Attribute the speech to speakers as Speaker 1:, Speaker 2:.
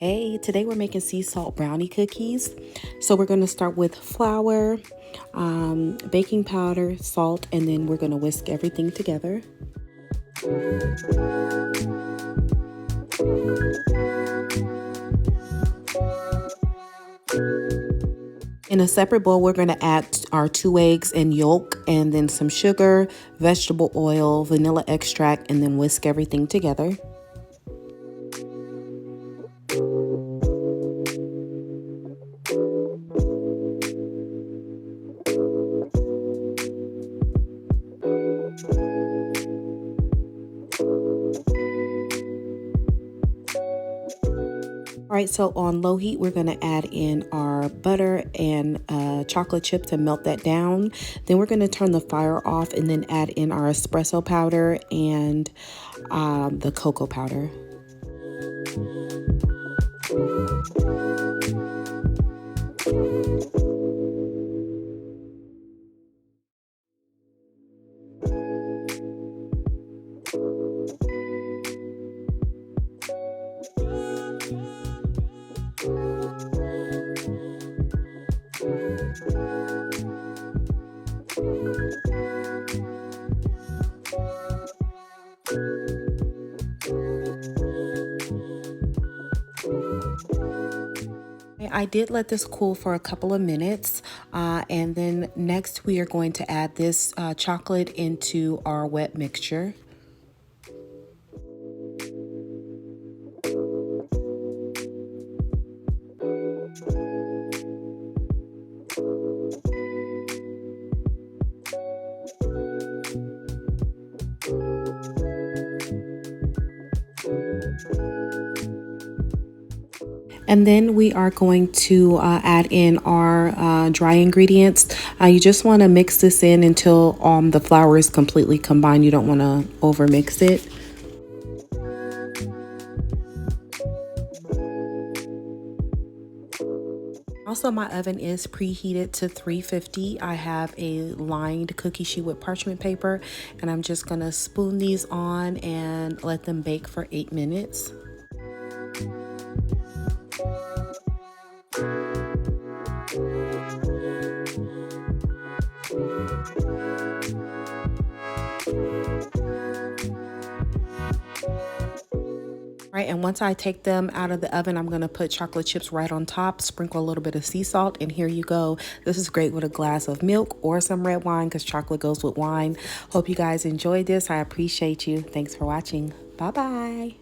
Speaker 1: Hey, today we're making sea salt brownie cookies. So we're going to start with flour, baking powder, salt, and then we're going to whisk everything together. In a separate bowl, we're going to add our 2 eggs and yolk, and then some sugar, vegetable oil, vanilla extract, and then whisk everything together. All right, so on low heat, we're going to add in our butter and chocolate chip to melt that down. Then we're going to turn the fire off and then add in our espresso powder and the cocoa powder. I did let this cool for a couple of minutes, and then next we are going to add this chocolate into our wet mixture. And then we are going to add in our dry ingredients. You just want to mix this in until the flour is completely combined. You don't want to over mix it. Also, my oven is preheated to 350. I have a lined cookie sheet with parchment paper, and I'm just going to spoon these on and let them bake for 8 minutes. Right, and once I take them out of the oven, I'm going to put chocolate chips right on top, sprinkle a little bit of sea salt, and here you go. This is great with a glass of milk or some red wine because chocolate goes with wine. Hope you guys enjoyed this. I appreciate you. Thanks for watching. Bye-bye.